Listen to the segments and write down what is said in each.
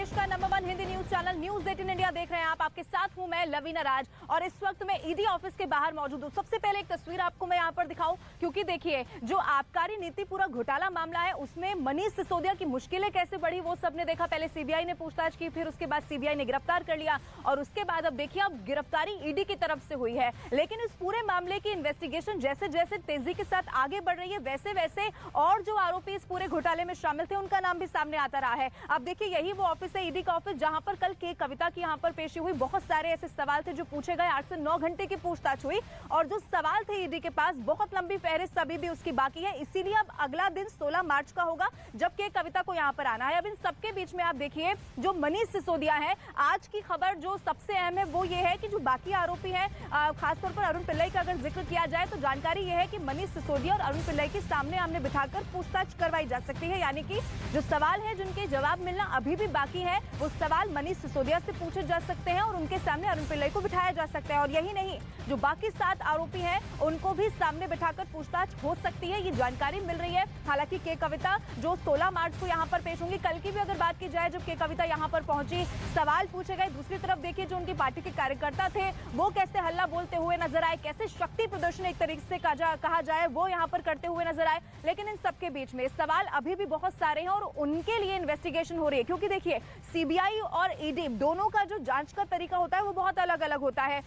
देश का number 1 Hindi news channel news 18 India देख रहे हैं आप। आपके साथ हूं मैं लवीना राज और इस वक्त मैं ईडी ऑफिस के बाहर मौजूद हूं। सबसे पहले एक तस्वीर आपको मैं यहां पर दिखाऊं, क्योंकि देखिए जो आबकारी नीति पूरा घोटाला मामला है उसमें मनीष सिसोदिया की मुश्किलें कैसे बढ़ी वो सबने देखा। पहले सीबीआई ने पूछताछ की, फिर उसके बाद सीबीआई ने गिरफ्तार कर लिया और उसके बाद अब देखिए अब गिरफ्तारी ईडी की तरफ से हुई है। लेकिन इस पूरे मामले की इन्वेस्टिगेशन जैसे जैसे तेजी के साथ आगे बढ़ रही है वैसे वैसे और जो आरोपी इस पूरे घोटाले में शामिल थे उनका नाम भी सामने आता रहा है। अब देखिए यही वो ऑफिस है, ईडी का ऑफिस, जहां पर कल के कविता की यहां पर पेशी हुई। बहुत सारे ऐसे सवाल थे जो पूछे गए, 8 से 9 घंटे की पूछताछ हुई और जो सवाल थे ईडी के पास बहुत लंबी फहरिस्त अभी भी उसकी बाकी है। इसीलिए अब अगला दिन 16 मार्च का होगा जब के कविता को यहां पर आना है। अब इन सबके बीच में आप देखिए जो मनीष सिसोदिया है, आज की खबर जो सबसे अहम है वो ये है कि जो बाकी आरोपी है, खासतौर पर अरुण पिल्लई का अगर जिक्र किया जाए तो जानकारी यह है कि मनीष सिसोदिया और अरुण पिल्लई के सामने आमने बिठाकर पूछताछ करवाई जा सकती है। यानी कि जो सवाल है जिनके जवाब मिलना अभी भी बाकी है वो सवाल मनीष सिसोदिया से पूछे जा सकते हैं और उनके सामने अरुण पिल्लई को बिठाया जा सकता है। और यही नहीं, जो बाकी 7 आरोपी हैं उनको भी सामने बिठाकर पूछताछ हो सकती है, ये जानकारी मिल रही है। हालांकि के कविता जो 16 मार्च को यहाँ पर पेश होंगी, कल की भी अगर बात की जाए जब के कविता यहाँ पर पहुंची सवाल पूछे गए। दूसरी तरफ देखिए जो उनकी पार्टी के कार्यकर्ता थे वो कैसे हल्ला बोलते हुए नजर आए, कैसे शक्ति प्रदर्शन एक तरीके से कहा जाए वो यहाँ पर करते हुए नजर आए। लेकिन इन सबके बीच में सवाल अभी भी बहुत सारे हैं और उनके लिए इन्वेस्टिगेशन हो रही है, क्योंकि देखिए सीबीआई और ईडी दोनों का जो जांच का तरीका होता है वो बहुत अलग अलग होता है।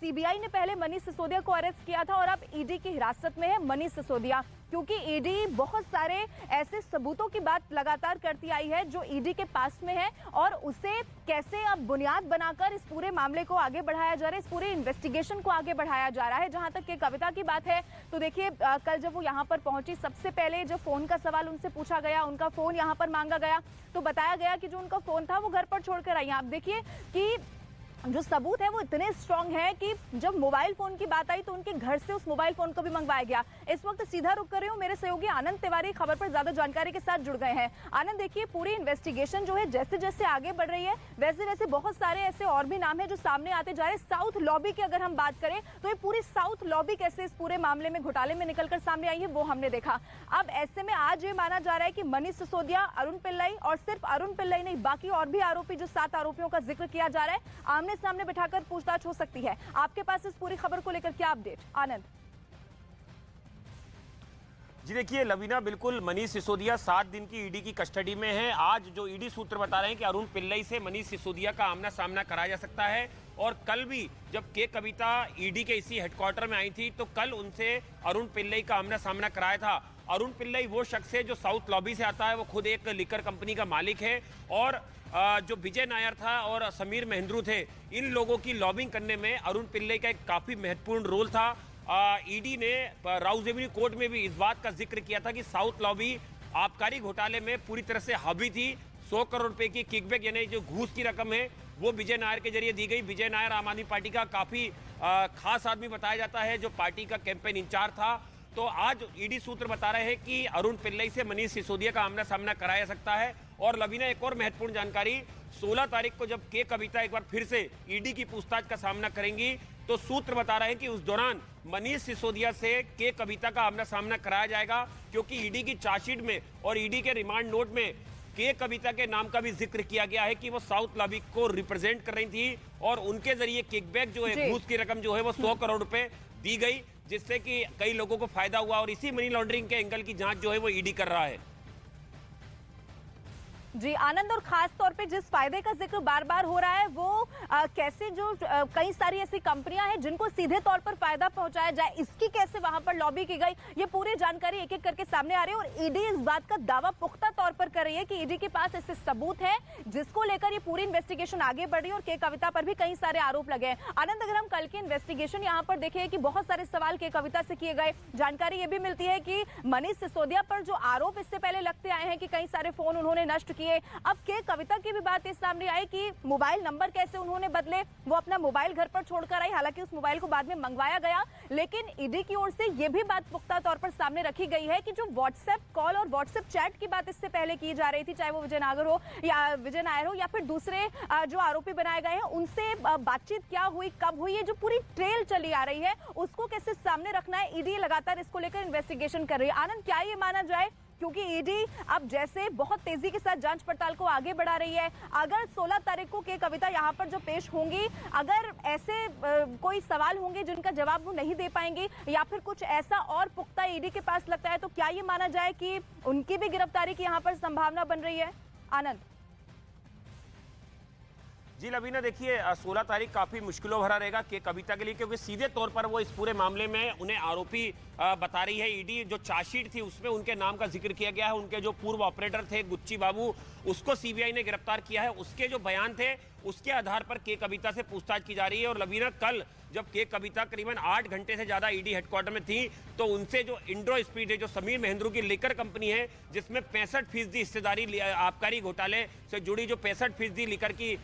सीबीआई ने पहले मनीष सिसोदिया को अरेस्ट किया था और अब ईडी की हिरासत में है मनीष सिसोदिया, क्योंकि ईडी बहुत सारे ऐसे सबूतों की बात लगातार करती आई है जो ईडी के पास में है और उसे कैसे अब बुनियाद बनाकर इस पूरे मामले को आगे बढ़ाया जा रहा है, इस पूरे इन्वेस्टिगेशन को आगे बढ़ाया जा रहा है। जहां तक के कविता की बात है तो देखिए कल जब वो यहां पर पहुंची, सबसे पहले जो फोन का सवाल उनसे पूछा गया, उनका फोन यहां पर मांगा गया तो बताया गया कि जो उनका फोन था वो घर पर छोड़कर आई। आप देखिए कि जो सबूत है वो इतने स्ट्रांग है कि जब मोबाइल फोन की बात आई तो उनके घर से उस मोबाइल फोन को भी मंगवाया गया। इस वक्त सीधा रुक कर रही हूँ, मेरे सहयोगी आनंद तिवारी खबर पर ज्यादा जानकारी के साथ जुड़ गए हैं। आनंद, देखिए पूरी इन्वेस्टिगेशन जो है जैसे जैसे आगे बढ़ रही है वैसे वैसे बहुत सारे ऐसे और भी नाम है जो सामने आते जा रहे हैं। साउथ लॉबी की अगर हम बात करें तो ये पूरी साउथ लॉबी कैसे इस पूरे मामले में घोटाले में निकलकर सामने आई है वो हमने देखा। अब ऐसे में आज ये माना जा रहा है कि मनीष सिसोदिया, अरुण पिल्लई और सिर्फ अरुण पिल्लई नहीं बाकी और भी आरोपी जो 7 आरोपियों का जिक्र किया जा रहा है आमने सामने बिठाकर पूछताछ हो सकती है। आपके पास इस पूरी खबर को लेकर क्या अपडेट आनंद? जी देखिए लवीना, बिल्कुल मनीष सिसोदिया 7 दिन की ईडी की कस्टडी में है। आज जो ईडी सूत्र बता रहे हैं कि अरुण पिल्लई से मनीष सिसोदिया का आमना सामना कराया जा सकता है और कल भी जब के कविता ईडी के इसी हेडक्वार्टर में आई थी तो कल उनसे अरुण पिल्लई का आमना सामना कराया था। अरुण पिल्लई वो शख्स है जो साउथ लॉबी से आता है, वो खुद एक लिकर कंपनी का मालिक है और जो विजय नायर था और समीर महेंद्रू थे, इन लोगों की लॉबिंग करने में अरुण पिल्लई का एक काफी महत्वपूर्ण रोल था। ईडी ने राउज एवेन्यू कोर्ट में भी इस बात का जिक्र किया था कि साउथ लॉबी आबकारी घोटाले में पूरी तरह से हावी थी। 100 करोड़ रुपए की किकबैक यानी जो घूस की रकम है वो विजय नायर के जरिए दी गई। विजय नायर आम आदमी पार्टी का काफी खास आदमी बताया जाता है जो पार्टी का कैंपेन इंचार्ज था। तो आज ईडी सूत्र बता रहे हैं कि अरुण पिल्लई से मनीष सिसोदिया का आमना सामना कराया सकता है। और लवीना, एक और महत्वपूर्ण जानकारी, 16 तारीख को जब के कविता एक बार फिर से ईडी की पूछताछ का सामना करेंगी तो सूत्र बता रहे हैं कि उस दौरान मनीष सिसोदिया से के कविता का आमना सामना कराया जाएगा, क्योंकि ईडी की चार्जशीट में और ईडी के रिमांड नोट में के कविता के नाम का भी जिक्र किया गया है कि वो साउथ लॉबी को रिप्रेजेंट कर रही थी और उनके जरिए किकबैक जो है, घूस की रकम जो है वो 100 करोड़ रुपए दी गई, जिससे कि कई लोगों को फायदा हुआ और इसी मनी लॉन्ड्रिंग के एंगल की जांच जो है वो ईडी कर रहा है। जी आनंद, और खास तौर पे जिस फायदे का जिक्र बार बार हो रहा है वो कैसे जो कई सारी ऐसी कंपनियां हैं जिनको सीधे तौर पर फायदा पहुंचाया जाए, इसकी कैसे वहां पर लॉबी की गई, ये पूरी जानकारी एक एक करके सामने आ रही है। और ईडी इस बात का दावा पुख्ता तौर पर कर रही है कि ईडी के पास ऐसे सबूत है जिसको लेकर ये पूरी इन्वेस्टिगेशन आगे बढ़ रही है और के कविता पर भी कई सारे आरोप लगे हैं। आनंद, अगर हम कल की इन्वेस्टिगेशन यहाँ पर देखें कि बहुत सारे सवाल के कविता से किए गए, जानकारी ये भी मिलती है कि मनीष सिसोदिया पर जो आरोप इससे पहले लगते आए हैं कि कई सारे फोन उन्होंने नष्ट किए, अब के कविता की भी बात इस सामने आई कि मोबाइल नंबर कैसे उन्होंने बदले, वो अपना मोबाइल घर पर छोड़कर आई। हालांकि उस मोबाइल को बाद में मंगवाया गया, लेकिन ईडी की ओर से यह भी बात पुख्ता तौर पर सामने रखी गई है कि जो व्हाट्सएप कॉल और व्हाट्सएप चैट की बात इससे पहले की जा रही थी, चाहे वो विजय नायर हो या फिर दूसरे जो आरोपी बनाए गए हैं, उनसे बातचीत क्या हुई, कब हुई, ये जो पूरी ट्रेल चली आ रही है उसको कैसे सामने रखना है, ईडी लगातार इसको लेकर इन्वेस्टिगेशन कर रही है। आनंद, क्या ये माना जाए क्योंकि ईडी अब जैसे बहुत तेजी के साथ जांच पड़ताल को आगे बढ़ा रही है। अगर 16 तारीख को के कविता यहाँ पर जो पेश होंगी, अगर ऐसे कोई सवाल होंगे जिनका जवाब वो नहीं दे पाएंगी या फिर कुछ ऐसा और पुख्ता ईडी के पास लगता है, तो क्या ये माना जाए कि उनकी भी गिरफ्तारी की यहाँ पर संभावना बन रही है? आनंद जी लवीना, देखिए 16 तारीख काफी मुश्किलों भरा रहेगा के कविता के लिए, क्योंकि सीधे तौर पर वो इस पूरे मामले में उन्हें आरोपी बता रही है। ईडी जो चार्जशीट थी उसमें उनके नाम का जिक्र किया गया है। उनके जो पूर्व ऑपरेटर थे गुच्ची बाबू, उसको सीबीआई ने गिरफ्तार किया है। उसके जो बयान थे उसके आधार पर के कविता से पूछताछ की जा रही है। और लवीना, कल जब के कविता करीबन 8 घंटे से ज्यादा ईडी हेडक्वार्टर में थी, तो उनसे जो इंड्रो स्पीड है, जो समीर महेंद्रू की लिकर कंपनी है जिसमें 65% हिस्सेदारी आबकारी घोटाले से जुड़ी, जो 65% लिकर की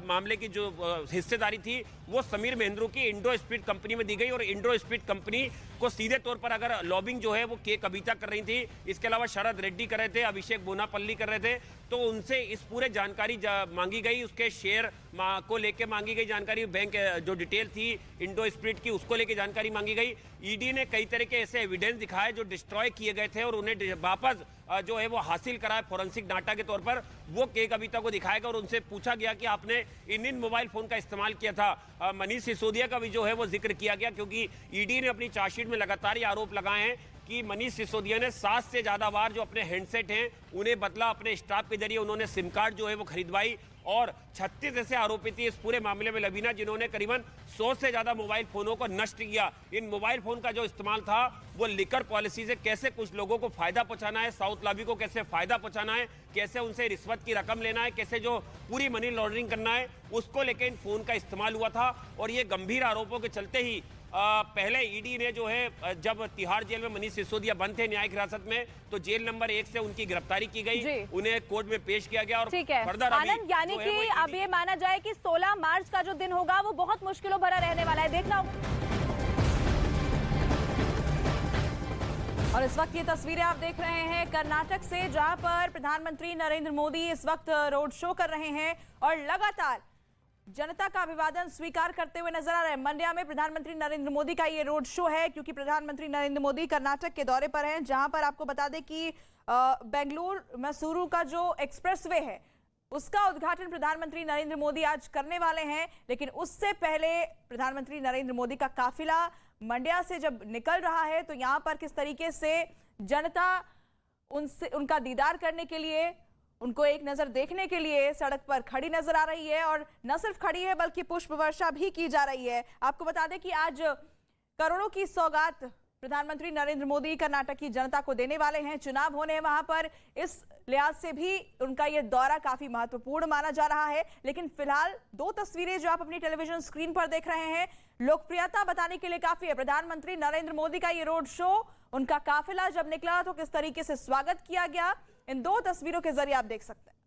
मामले की जो हिस्सेदारी थी, वो समीर महेंद्रू की इंड्रो स्पीड कंपनी में दी गई। और इंड्रो स्पीड कंपनी को सीधे तौर पर अगर लॉबिंग जो है वो के कविता कर रही थी, इसके अलावा शरद रेड्डी कर रहे थे, अभिषेक बोनापल्ली कर रहे थे, तो उनसे इस पूरे जानकारी मांगी गई। उसके शेयर को लेके मांगी गई जानकारी, बैंक जो डिटेल थी इंडो स्प्रिट की उसको लेके जानकारी मांगी गई। ईडी ने कई तरह के ऐसे एविडेंस दिखाए जो डिस्ट्रॉय किए गए थे और उन्हें वापस जो है वो हासिल कराए फोरेंसिक डाटा के तौर पर, वो के कविता को दिखाएगा। और उनसे पूछा गया कि आपने इन मोबाइल फोन का इस्तेमाल किया था। मनीष सिसोदिया का भी जो है वो जिक्र किया गया, क्योंकि ईडी ने अपनी चार्जशीट में लगातार ये आरोप लगाए हैं कि मनीष सिसोदिया ने 7 से ज्यादा बार जो अपने हैंडसेट हैं उन्हें बदला, अपने स्टाफ के जरिए उन्होंने सिम कार्ड जो है वो खरीदवाई। और 36 ऐसे आरोपी थे इस पूरे मामले में लवीना, जिन्होंने करीबन 100 से ज्यादा मोबाइल फोनों को नष्ट किया। इन मोबाइल फोन का जो इस्तेमाल था वो लिकर पॉलिसी से कैसे कुछ लोगों को फायदा पहुंचाना है, साउथ लॉबी को कैसे फायदा पहुंचाना है, कैसे उनसे रिश्वत की रकम लेना है, कैसे जो पूरी मनी लॉन्ड्रिंग करना है, उसको लेकर इन फोन का इस्तेमाल हुआ था। और ये गंभीर आरोपों के चलते ही पहले ईडी ने जो है जब तिहाड़ जेल में मनीष सिसोदिया बंद थे न्यायिक हिरासत में, तो जेल नंबर 1 से उनकी गिरफ्तारी की गई, उन्हें कोर्ट में पेश किया गया। और ठीक है आनंद, यानी कि अब ये माना जाए कि 16 मार्च का जो दिन होगा वो बहुत मुश्किलों भरा रहने वाला है, देखना होगा। और इस वक्त ये तस्वीरें आप देख रहे हैं कर्नाटक से, जहां पर प्रधानमंत्री नरेंद्र मोदी इस वक्त रोड शो कर रहे हैं और लगातार जनता का अभिवादन स्वीकार करते हुए नजर आ रहे हैं। मंड्या में प्रधानमंत्री नरेंद्र मोदी का ये रोड शो है, क्योंकि प्रधानमंत्री नरेंद्र मोदी कर्नाटक के दौरे पर हैं, जहां पर आपको बता दें कि बेंगलुरु मैसूरू का जो एक्सप्रेसवे है उसका उद्घाटन प्रधानमंत्री नरेंद्र मोदी आज करने वाले हैं। लेकिन उससे पहले प्रधानमंत्री नरेंद्र मोदी का काफिला मंड्या से जब निकल रहा है, तो यहां पर किस तरीके से जनता उनका दीदार करने के लिए, उनको एक नजर देखने के लिए सड़क पर खड़ी नजर आ रही है। और न सिर्फ खड़ी है बल्कि पुष्प वर्षा भी की जा रही है। आपको बता दें कि आज करोड़ों की सौगात प्रधानमंत्री नरेंद्र मोदी कर्नाटक की जनता को देने वाले हैं। चुनाव होने हैं वहां पर, इस लिहाज से भी उनका यह दौरा काफी महत्वपूर्ण माना जा रहा है। लेकिन फिलहाल 2 तस्वीरें जो आप अपनी टेलीविजन स्क्रीन पर देख रहे हैं, लोकप्रियता बताने के लिए काफी है। प्रधानमंत्री नरेंद्र मोदी का ये रोड शो, उनका काफिला जब निकला तो किस तरीके से स्वागत किया गया, इन 2 तस्वीरों के जरिए आप देख सकते हैं।